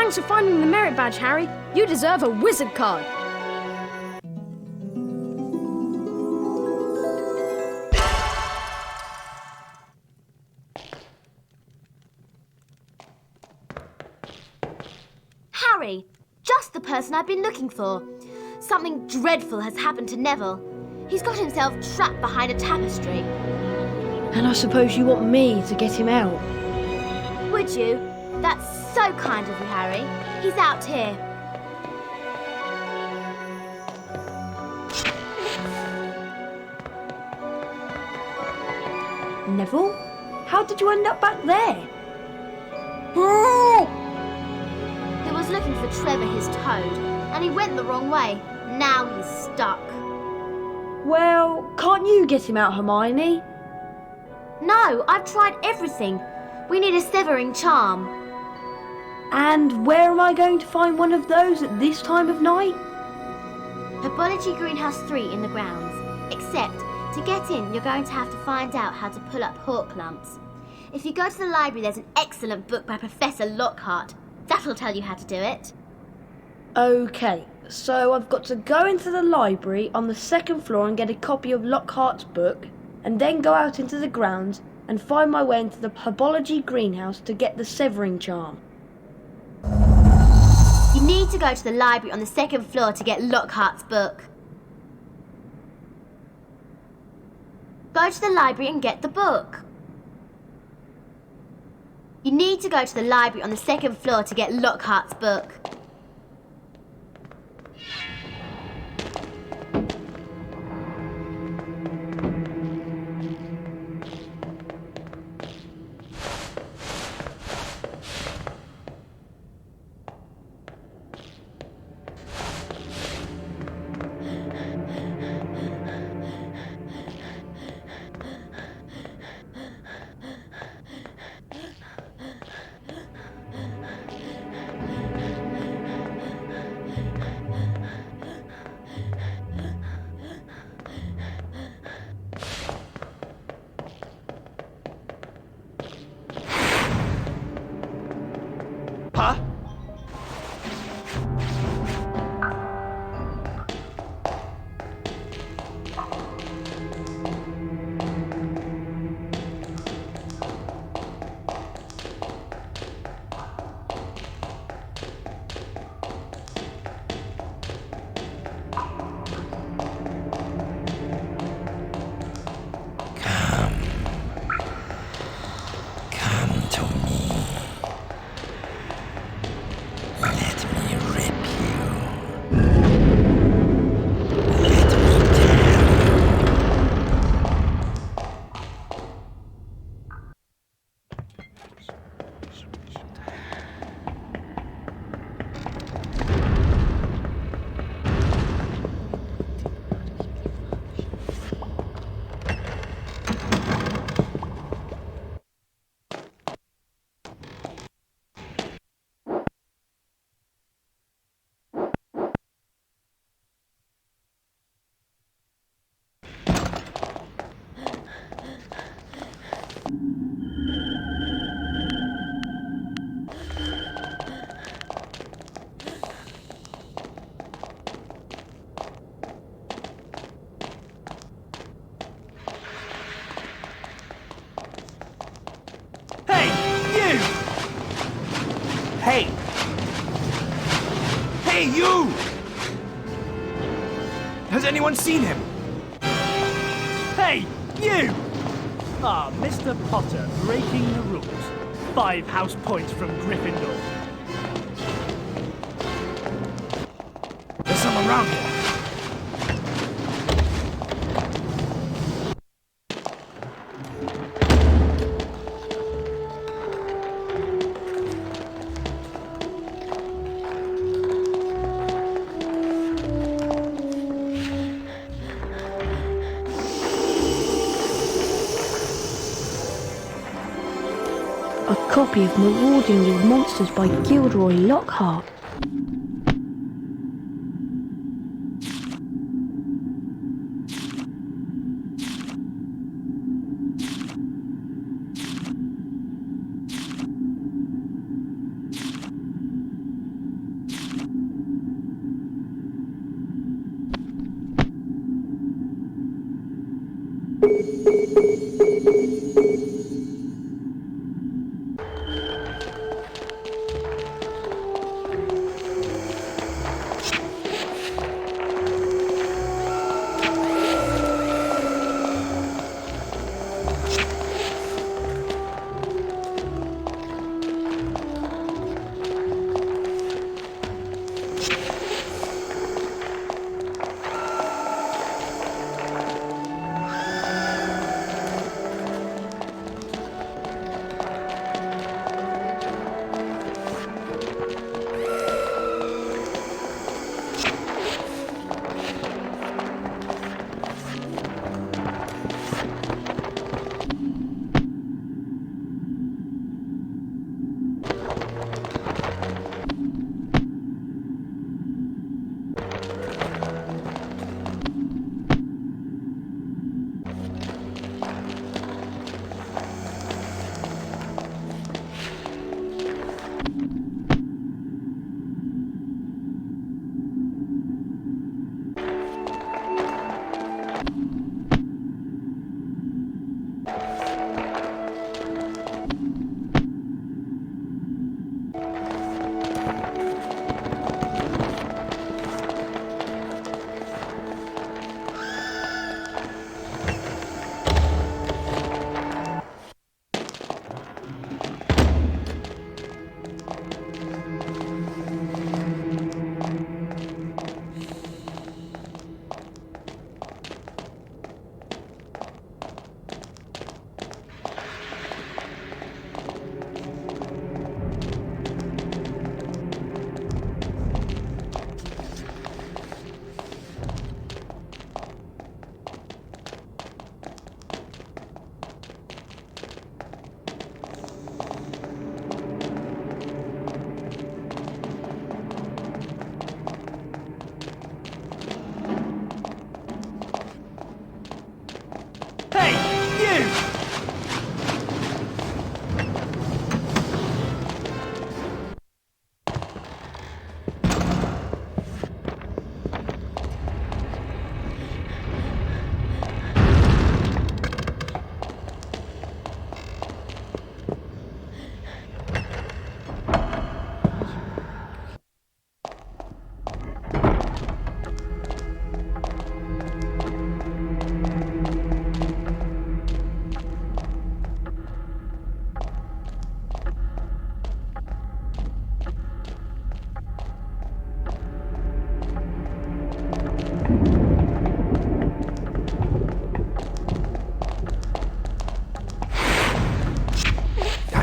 Thanks for finding the merit badge, Harry. You deserve a wizard card. Harry, just the person I've been looking for. Something dreadful has happened to Neville. He's got himself trapped behind a tapestry. And I suppose you want me to get him out? Would you? That's so kind of you, Harry. He's out here. Neville? How did you end up back there? He was looking for Trevor, his toad, and he went the wrong way. Now he's stuck. Well, can't you get him out, Hermione? No, I've tried everything. We need a severing charm. And where am I going to find one of those at this time of night? Herbology Greenhouse 3 in the grounds. Except, to get in, you're going to have to find out how to pull up hawk lumps. If you go to the library, there's an excellent book by Professor Lockhart. That'll tell you how to do it. Okay, so I've got to go into the library on the second floor and get a copy of Lockhart's book, and then go out into the grounds and find my way into the Herbology Greenhouse to get the severing charm. You need to go to the library on the second floor to get Lockhart's book. Go to the library and get the book. You need to go to the library on the second floor to get Lockhart's book. Huh? Hey! Hey, you! Has anyone seen him? Hey, you! Ah, Mr. Potter, breaking the rules. 5 house points from Gryffindor. There's someone around here. A copy of Marauding with Monsters by Gilderoy Lockhart.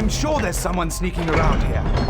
I'm sure there's someone sneaking around here.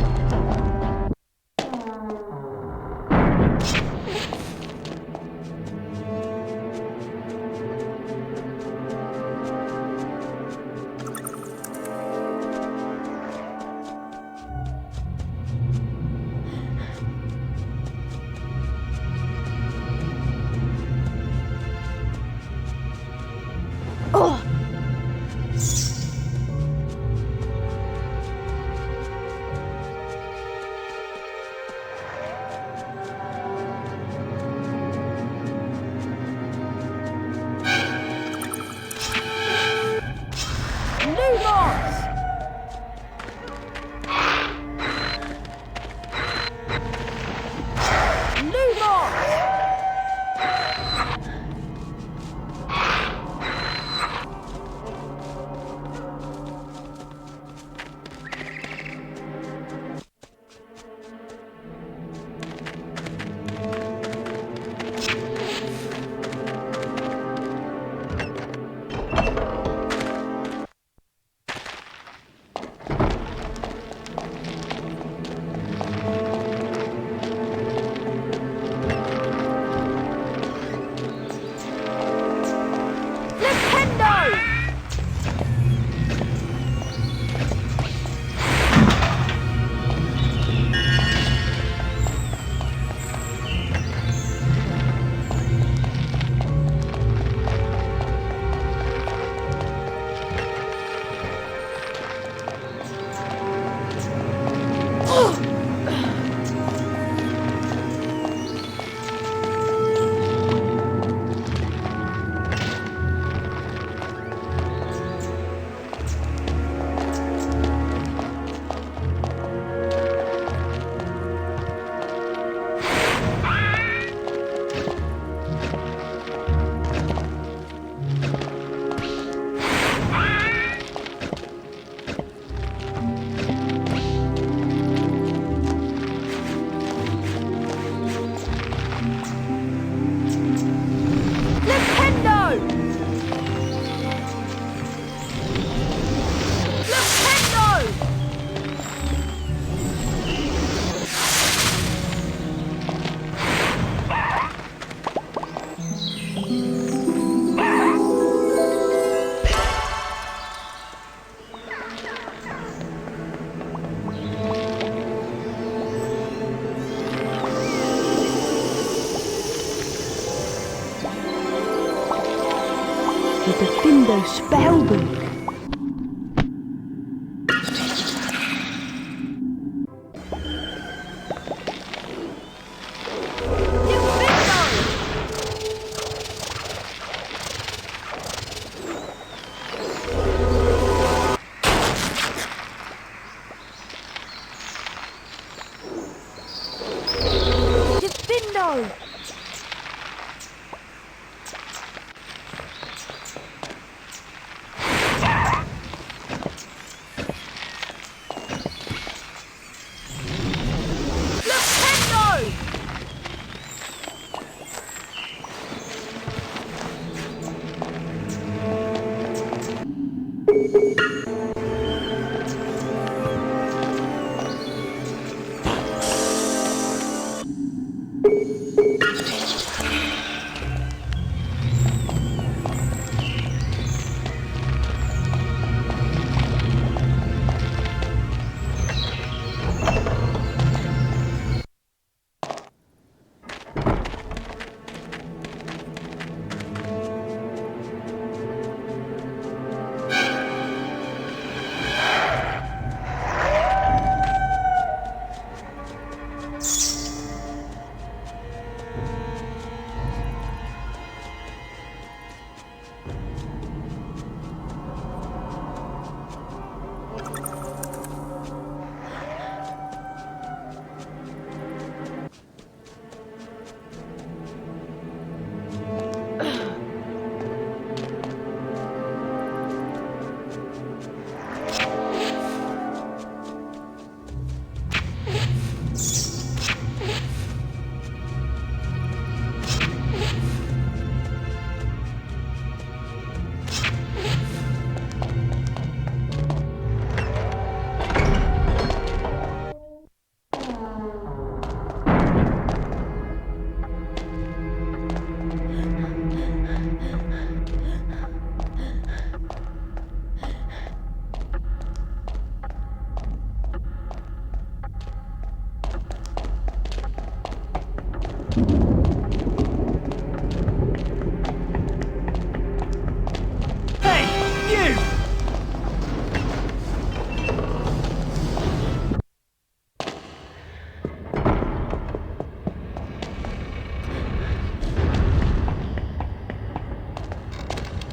no spell book.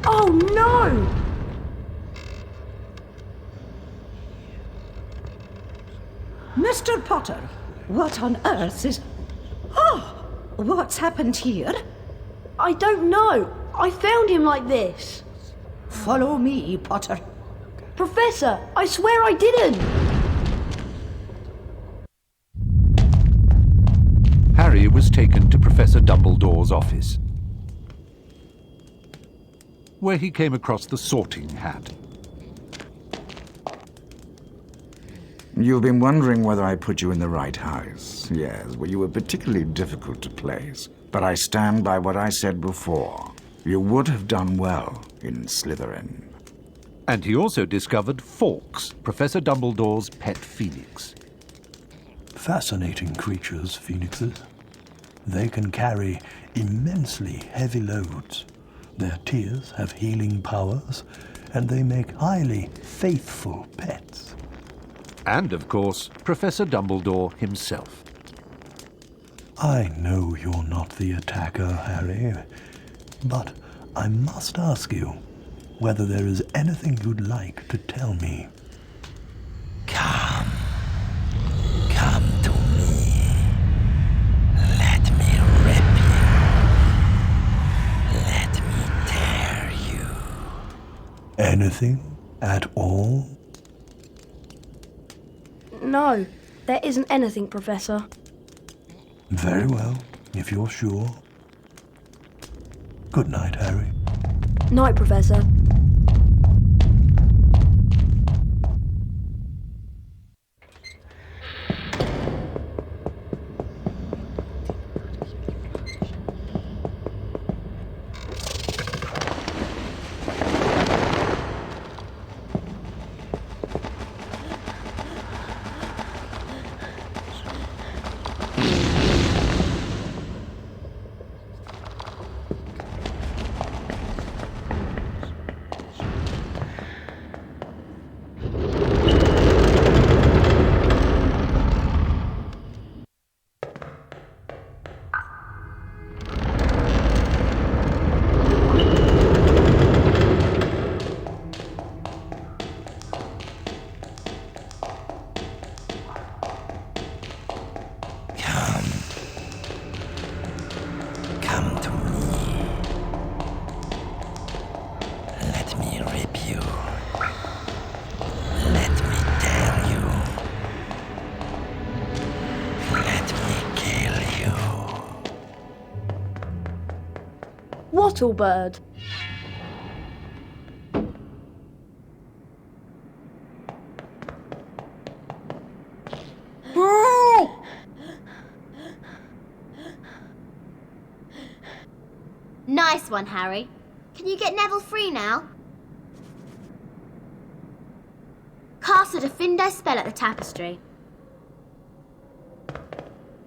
Oh no! Mr. Potter, what on earth is... Oh, what's happened here? I don't know. I found him like this. Follow me, Potter. Professor, I swear I didn't. Harry was taken to Professor Dumbledore's office, where he came across the sorting hat. You've been wondering whether I put you in the right house. Yes, well, you were particularly difficult to place. But I stand by what I said before. You would have done well in Slytherin. And he also discovered Fawkes, Professor Dumbledore's pet phoenix. Fascinating creatures, phoenixes. They can carry immensely heavy loads. Their tears have healing powers, and they make highly faithful pets. And, of course, Professor Dumbledore himself. I know you're not the attacker, Harry, but I must ask you whether there is anything you'd like to tell me. Come to me. Let me rip you. Let me tear you. Anything at all? No, there isn't anything, Professor. Very well, if you're sure. Good night, Harry. Night, Professor. Wattlebird. Nice one, Harry. Can you get Neville free now? Cast a Defendo spell at the tapestry.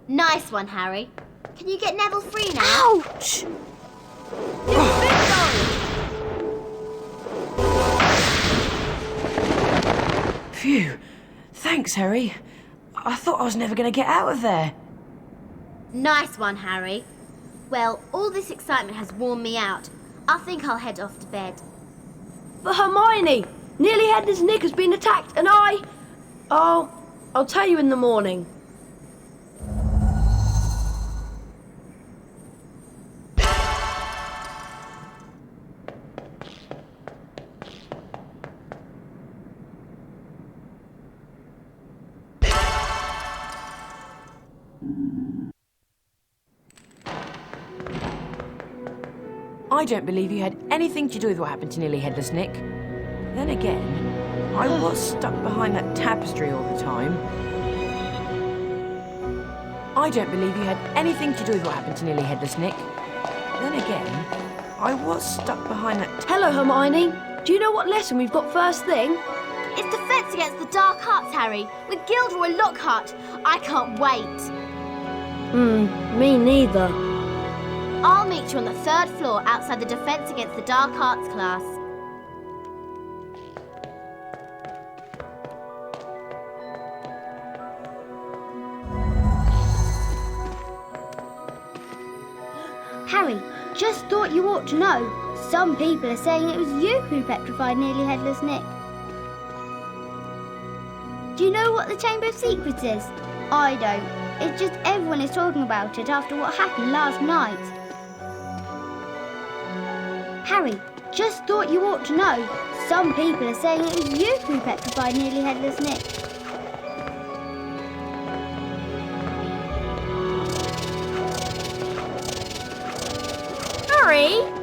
Nice one, Harry. Can you get Neville free now? Ouch! Phew. Thanks, Harry. I thought I was never going to get out of there. Nice one, Harry. Well, all this excitement has worn me out. I think I'll head off to bed. But Hermione, Nearly Headless Nick has been attacked and I'll tell you in the morning. I don't believe you had anything to do with what happened to Nearly Headless Nick. Then again, I was stuck behind that tapestry all the time. I don't believe you had anything to do with what happened to Nearly Headless Nick. Then again, I was stuck behind that... Hello, Hermione. Do you know what lesson we've got first thing? It's Defence Against the Dark Arts, Harry, with Gilderoy Lockhart. I can't wait. Me neither. I'll meet you on the 3rd floor outside the Defence Against the Dark Arts class. Harry, just thought you ought to know. Some people are saying it was you who petrified Nearly Headless Nick. Do you know what the Chamber of Secrets is? I don't. It's just everyone is talking about it after what happened last night. Harry, just thought you ought to know. Some people are saying it was you who petrified Nearly Headless Nick. Harry!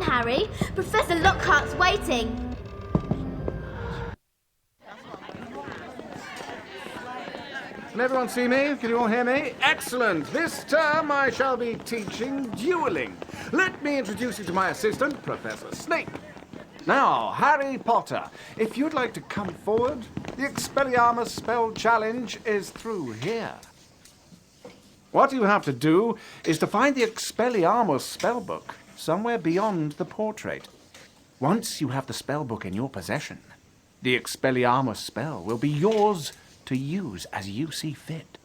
Harry. Professor Lockhart's waiting. Can everyone see me? Can you all hear me? Excellent. This term I shall be teaching dueling. Let me introduce you to my assistant, Professor Snape. Now, Harry Potter, if you'd like to come forward, the Expelliarmus spell challenge is through here. What you have to do is to find the Expelliarmus spellbook somewhere beyond the portrait. Once you have the spellbook in your possession, the Expelliarmus spell will be yours to use as you see fit.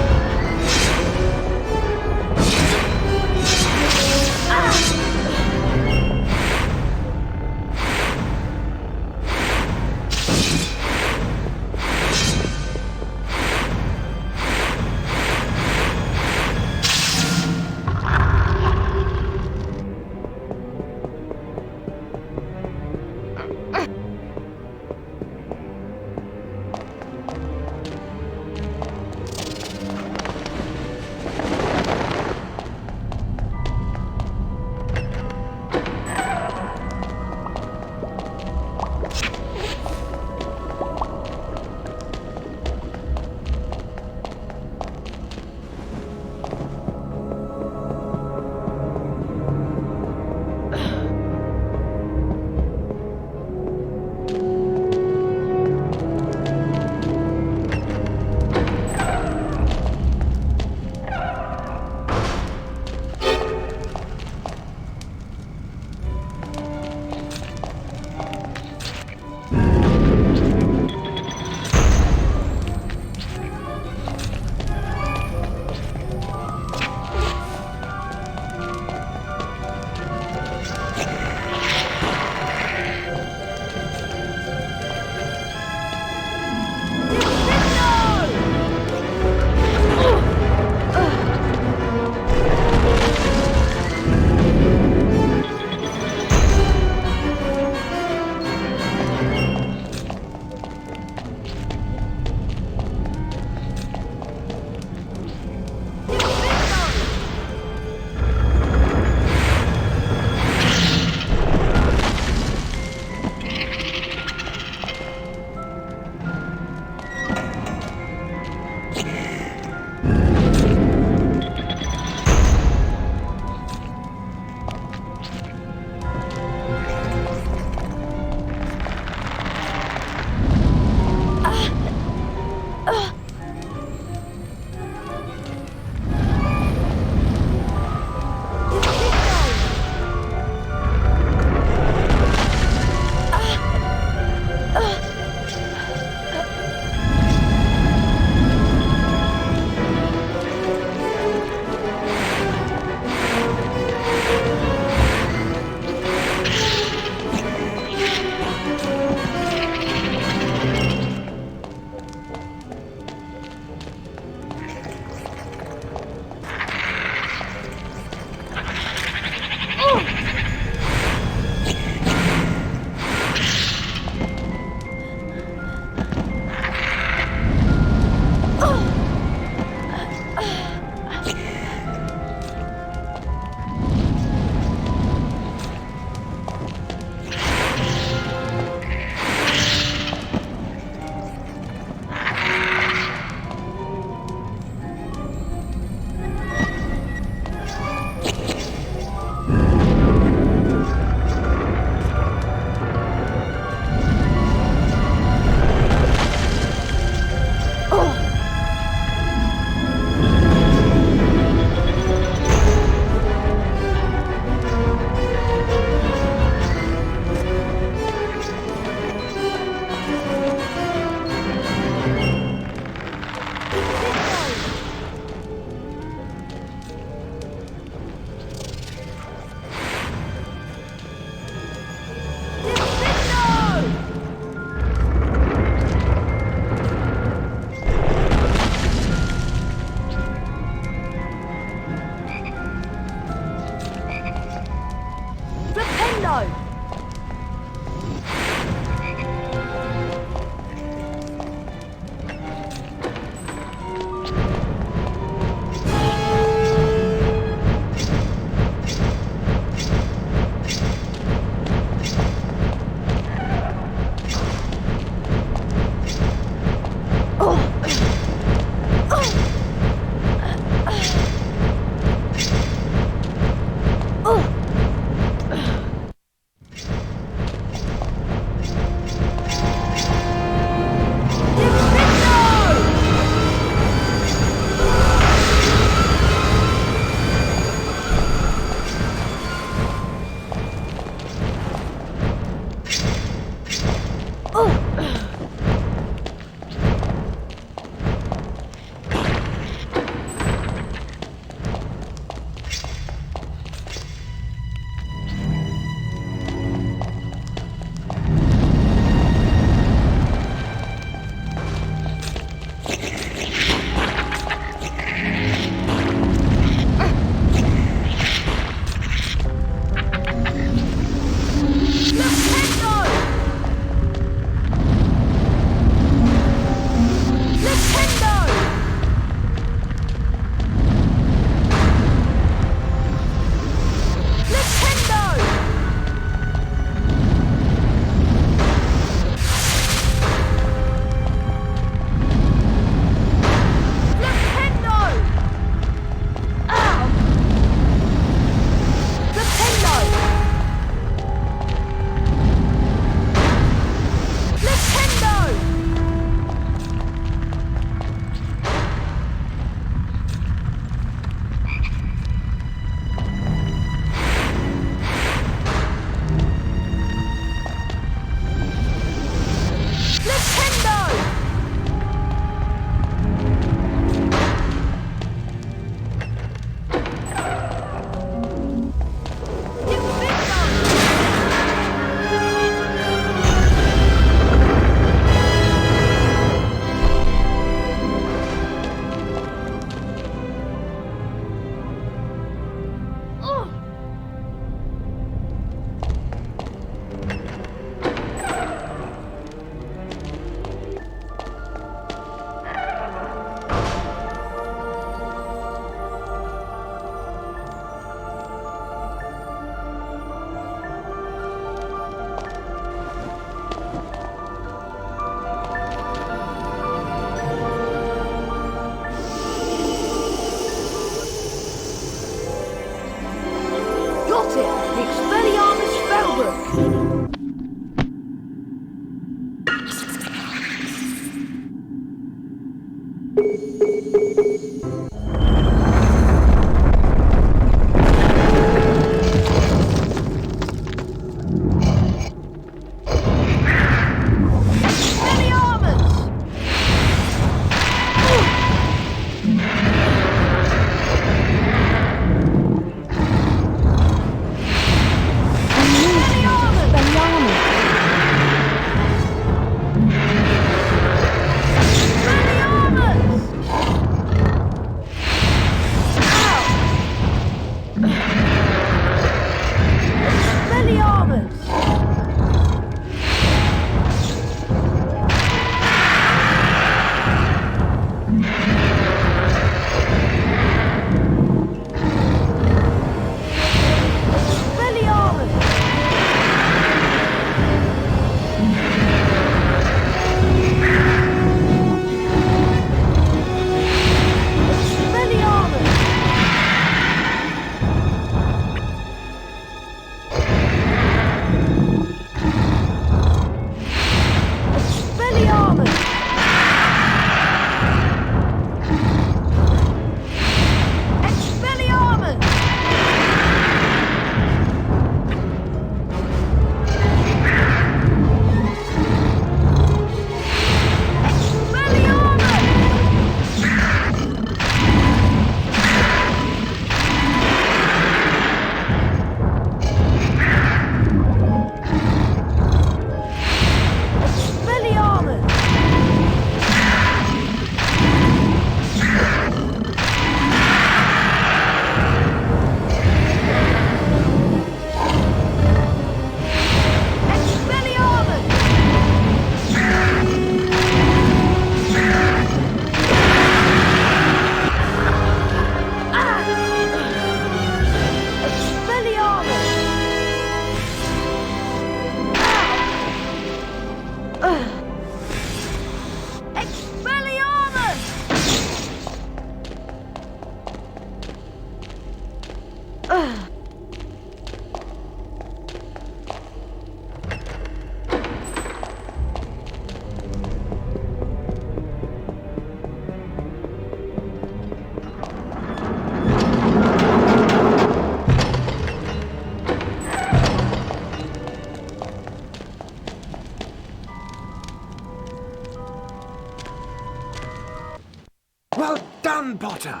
Well done, Potter!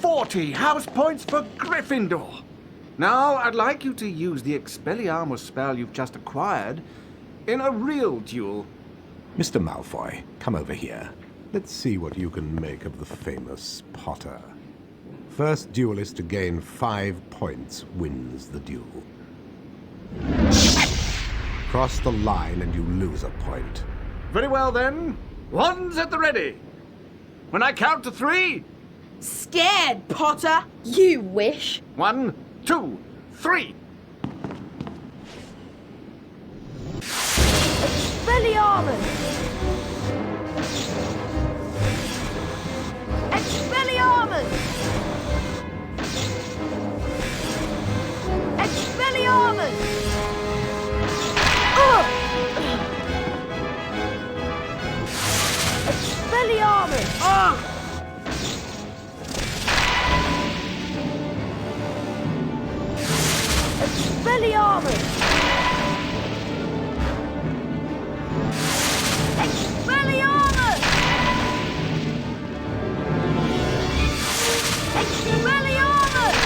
40 house points for Gryffindor. Now, I'd like you to use the Expelliarmus spell you've just acquired in a real duel. Mr. Malfoy, come over here. Let's see what you can make of the famous Potter. First duelist to gain 5 points wins the duel. Cross the line and you lose a point. Very well, then. Wands at the ready. When I count to 3... Scared, Potter? You wish. 1, 2, 3. Expelliarmus! Expelliarmus! Expelliarmus! Expelliarmus! Expelliarmus! Expelliarmus! Expelliarmus!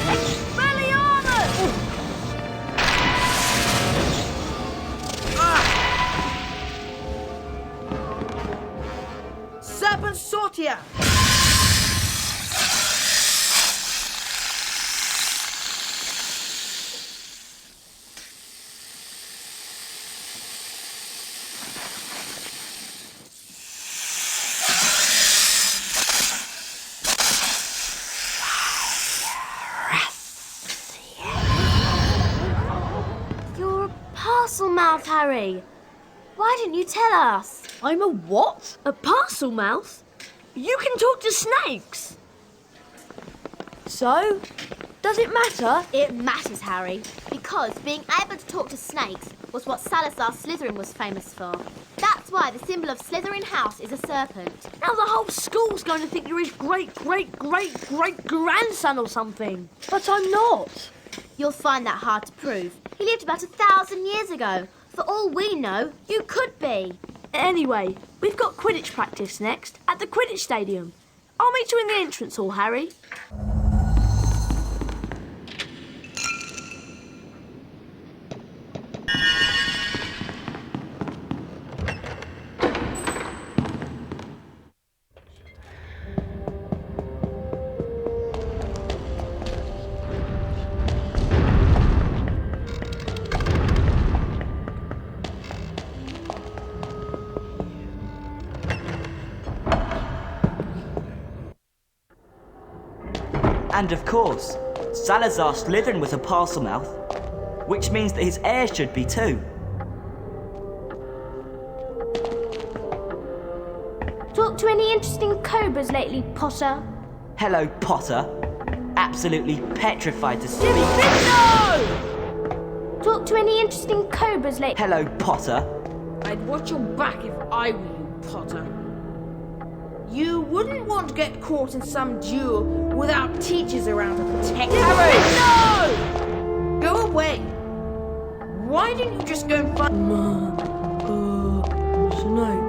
Expelliarmus! Serpent Sortia! You're a parcel mouth, Harry. Why didn't you tell us? I'm a what? A parcel mouth? You can talk to snakes. So, does it matter? It matters, Harry, because being able to talk to snakes was what Salazar Slytherin was famous for. That's That's why the symbol of Slytherin House is a serpent. Now the whole school's going to think you're his great-great-great-great-grandson or something. But I'm not. You'll find that hard to prove. He lived about 1,000 years ago. For all we know, you could be. Anyway, we've got Quidditch practice next at the Quidditch Stadium. I'll meet you in the entrance hall, Harry. And of course, Salazar Slytherin was a Parselmouth, which means that his heir should be too. Talked to any interesting cobras lately, Potter? Hello, Potter. Absolutely petrified to speak. No! Talked to any interesting cobras lately? Hello, Potter. I'd watch your back if I were you, Potter. You wouldn't want to get caught in some duel without teachers around to protect you. No! Go away. Why didn't you just go and find... Snake.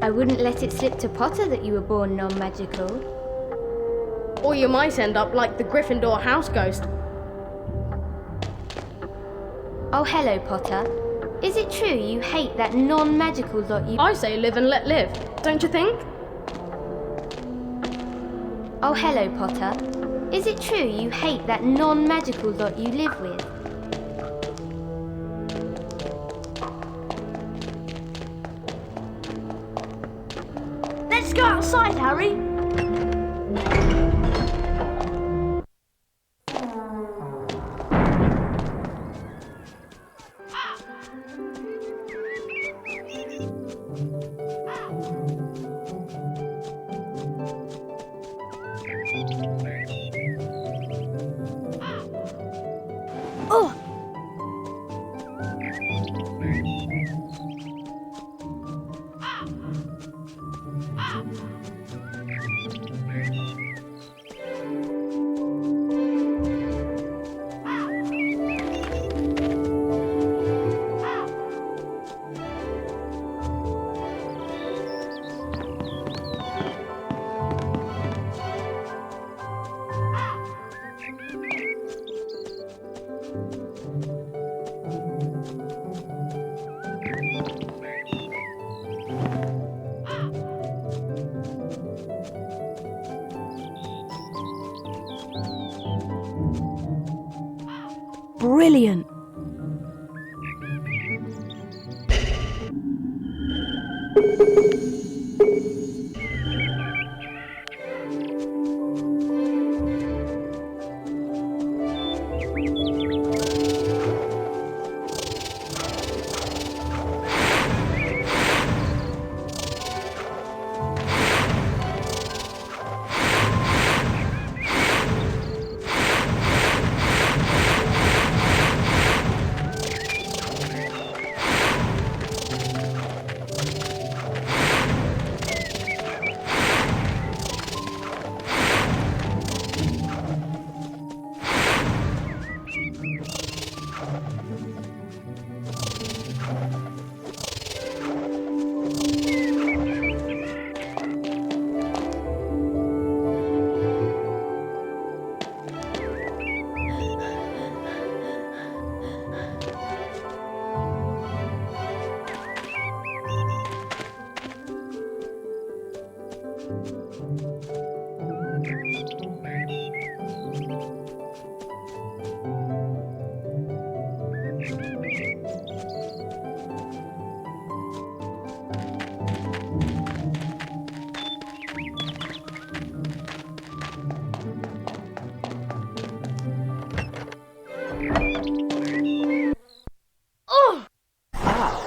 I wouldn't let it slip to Potter that you were born non-magical. Or you might end up like the Gryffindor house ghost. Oh, hello, Potter. Is it true you hate that non-magical lot you... I say live and let live, don't you think? Oh, hello, Potter. Is it true you hate that non-magical lot you live with? Let's go outside, Harry. Oh! Brilliant.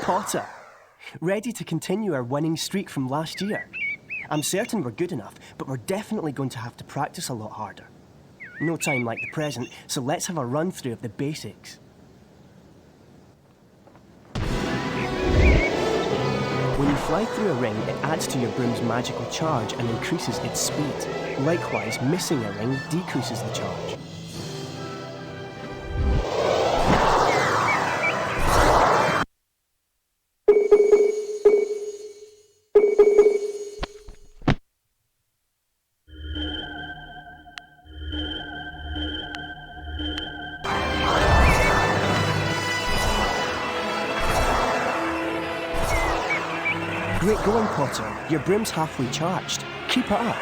Potter, ready to continue our winning streak from last year. I'm certain we're good enough, but we're definitely going to have to practice a lot harder. No time like the present, so let's have a run-through of the basics. fly through a ring, it adds to your broom's magical charge and increases its speed. Likewise, missing a ring decreases the charge. Great going, Potter. Your broom's halfway charged. Keep it up.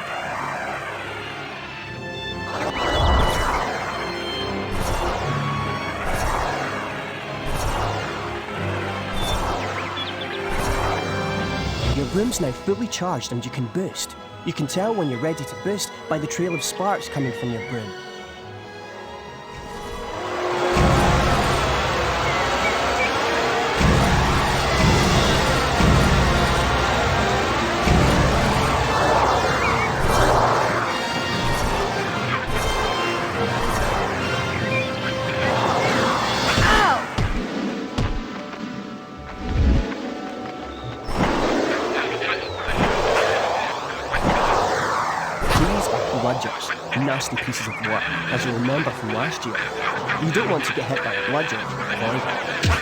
Your broom's now fully charged and you can boost. You can tell when you're ready to boost by the trail of sparks coming from your broom. Bludgers, nasty pieces of work, as you remember from last year. You don't want to get hit by a bludger. Horrible.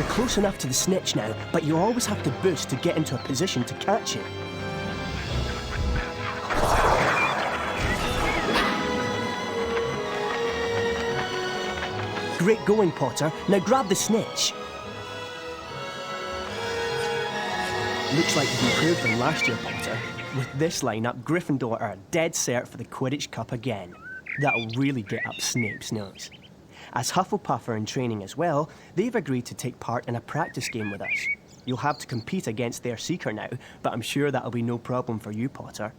Close enough to the snitch now, but you always have to boost to get into a position to catch him. Great going, Potter. Now grab the snitch. Looks like you've improved from last year, Potter. With this lineup, Gryffindor are dead cert for the Quidditch Cup again. That'll really get up Snape's nose. As Hufflepuff are in training as well, they've agreed to take part in a practice game with us. You'll have to compete against their Seeker now, but I'm sure that'll be no problem for you, Potter.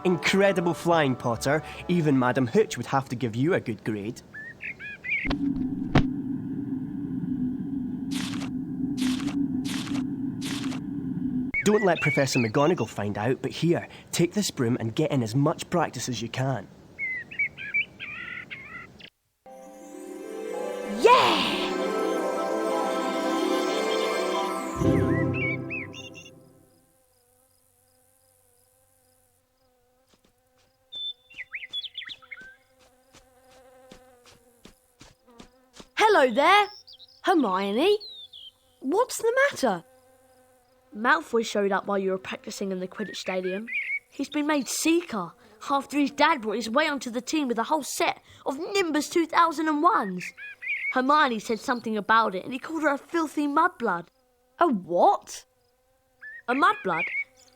Incredible flying, Potter. Even Madam Hooch would have to give you a good grade. Don't let Professor McGonagall find out, but here, take this broom and get in as much practice as you can. Yeah! Hello there, Hermione. What's the matter? Malfoy showed up while you were practicing in the Quidditch Stadium. He's been made Seeker after his dad brought his way onto the team with a whole set of Nimbus 2001s. Hermione said something about it and he called her a filthy mudblood. A what? A mudblood?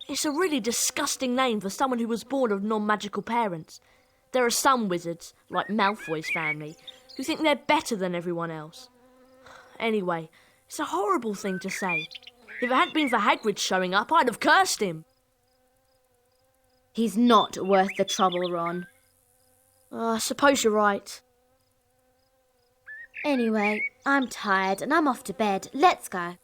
It's a really disgusting name for someone who was born of non-magical parents. There are some wizards, like Malfoy's family, who think they're better than everyone else. Anyway, it's a horrible thing to say. If it hadn't been for Hagrid showing up, I'd have cursed him. He's not worth the trouble, Ron. I suppose you're right. Anyway, I'm tired and I'm off to bed. Let's go.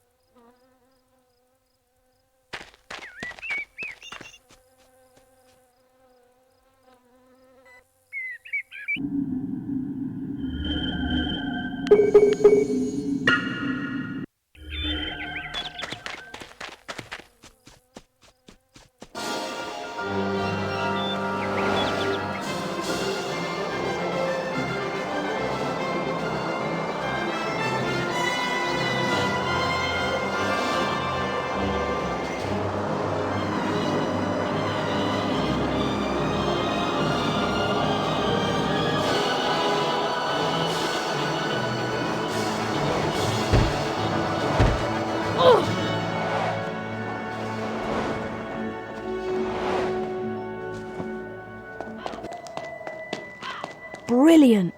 brilliant.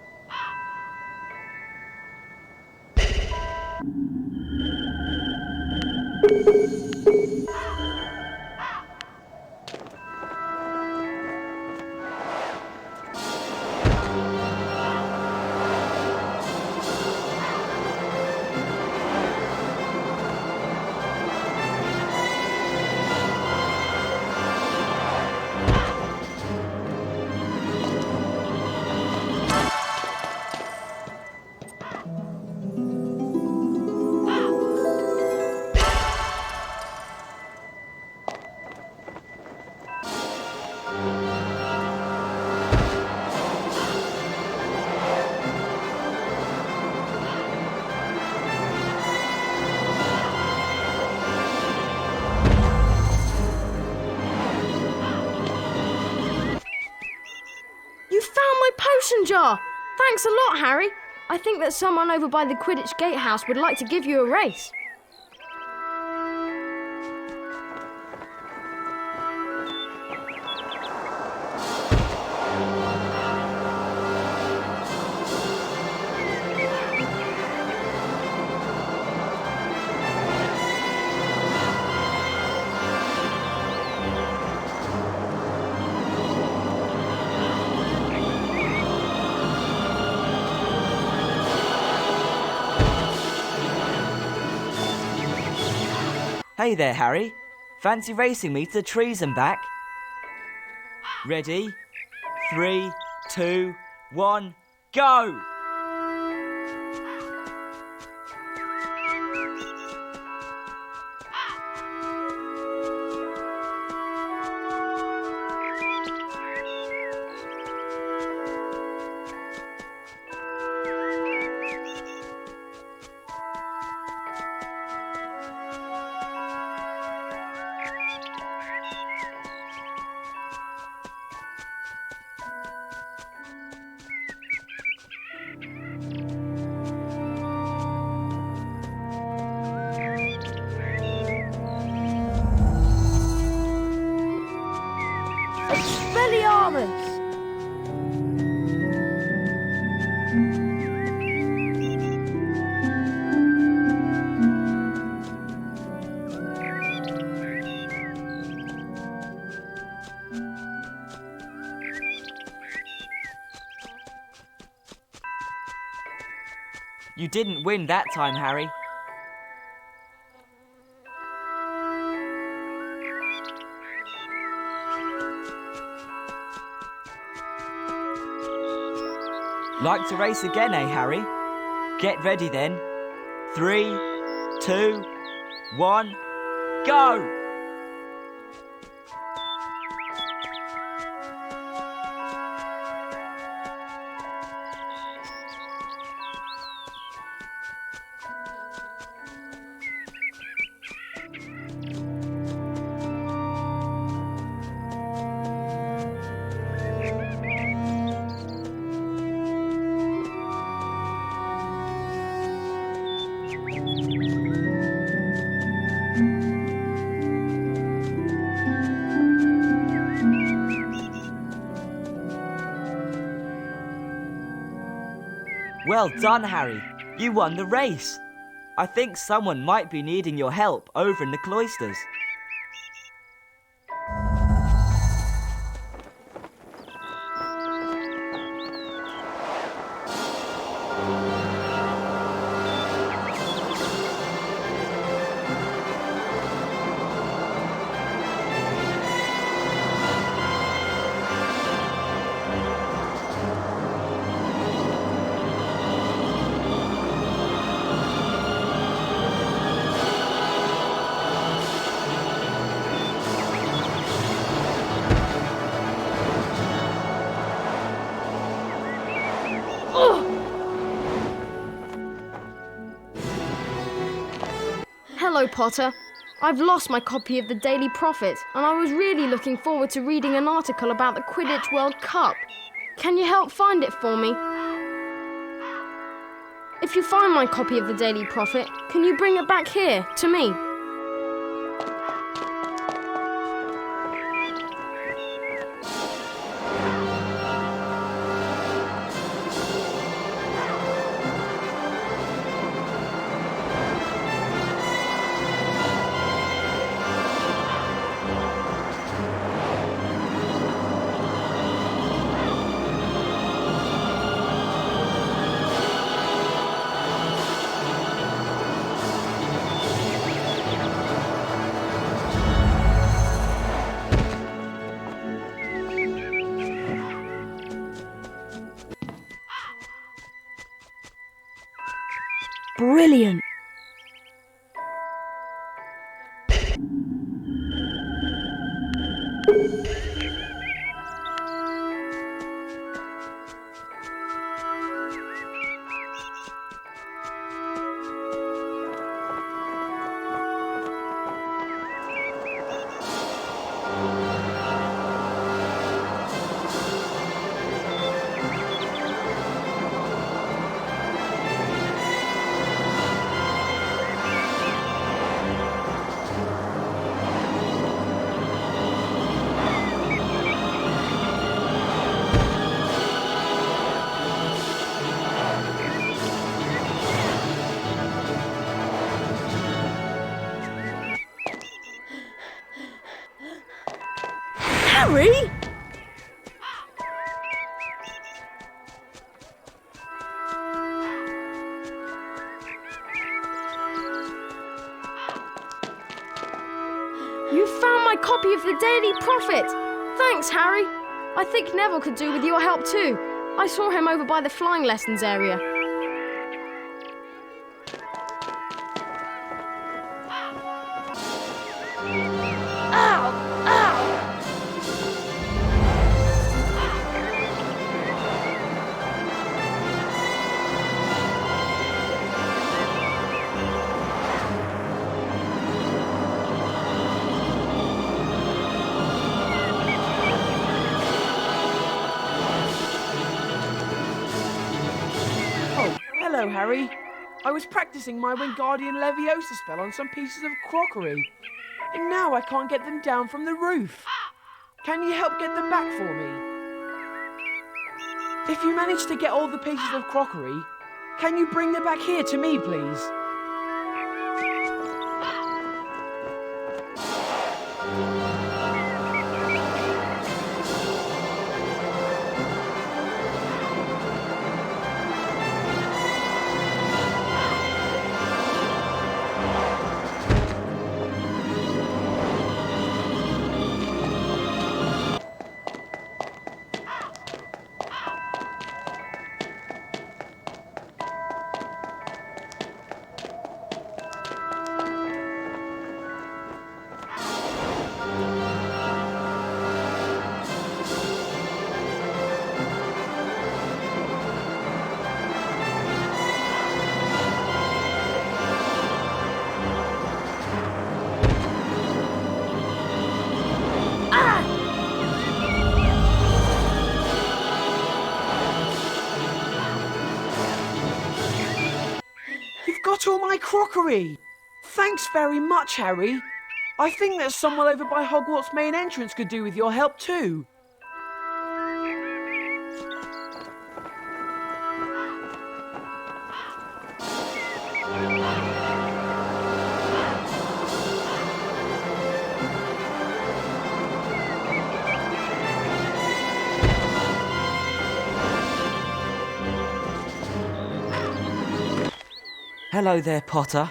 Potion jar! Thanks a lot, Harry. I think that someone over by the Quidditch Gatehouse would like to give you a race. Hey there, Harry. Fancy racing me to the trees and back? Ready? 3, 2, 1, go! Expelliarmus! You didn't win that time, Harry. Like to race again, eh, Harry? Get ready then. 3, 2, 1, go! Well done, Harry. You won the race. I think someone might be needing your help over in the cloisters. Hello, Potter. I've lost my copy of the Daily Prophet, and I was really looking forward to reading an article about the Quidditch World Cup. Can you help find it for me? If you find my copy of the Daily Prophet, can you bring it back here, to me? brilliant. Harry? You found my copy of the Daily Prophet! Thanks, Harry. I think Neville could do with your help too. I saw him over by the flying lessons area. Hello, Harry. I was practicing my Wingardium Leviosa spell on some pieces of crockery, and now I can't get them down from the roof. Can you help get them back for me? If you manage to get all the pieces of crockery, can you bring them back here to me, please? Got all my crockery! Thanks very much, Harry. I think there's someone over by Hogwarts' main entrance could do with your help too. Hello there, Potter.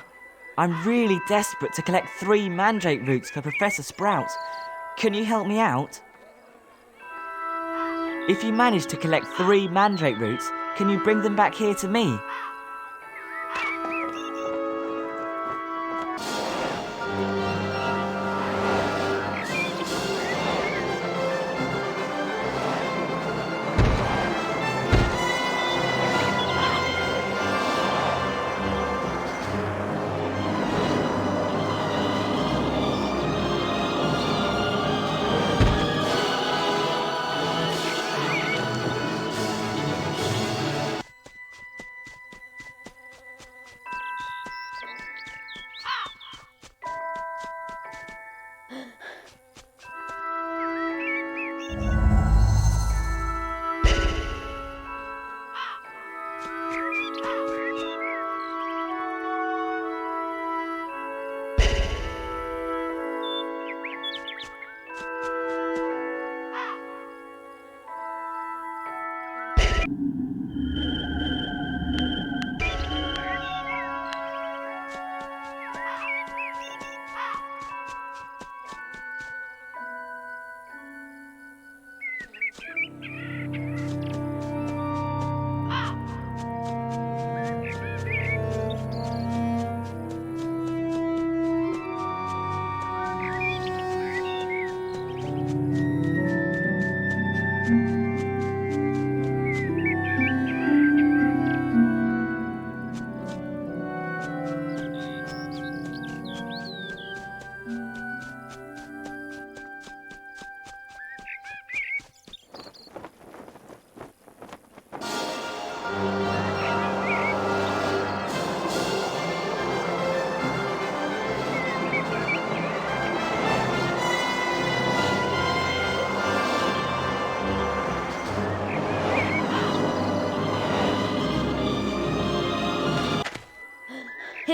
I'm really desperate to collect 3 mandrake roots for Professor Sprout. Can you help me out? If you manage to collect 3 mandrake roots, can you bring them back here to me?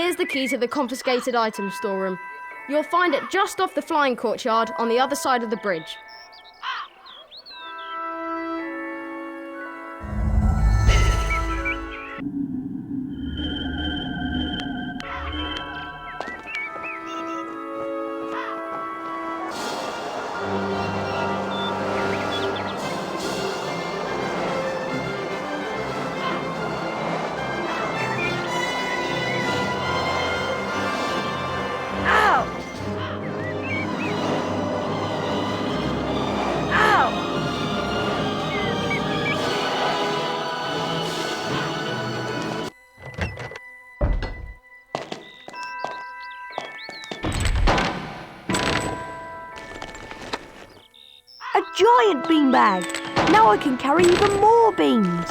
Here's the key to the confiscated item storeroom. You'll find it just off the flying courtyard on the other side of the bridge. A giant beanbag! Now I can carry even more beans!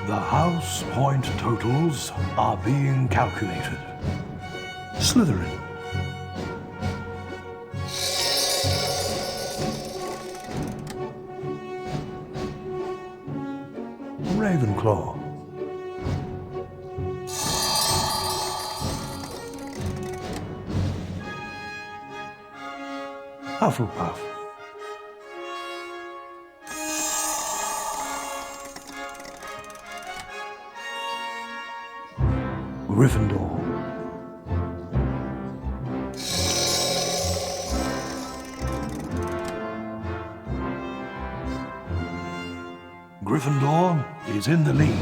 The house point totals are being calculated. Slytherin. Ravenclaw. Hufflepuff. Gryffindor. Gryffindor is in the lead.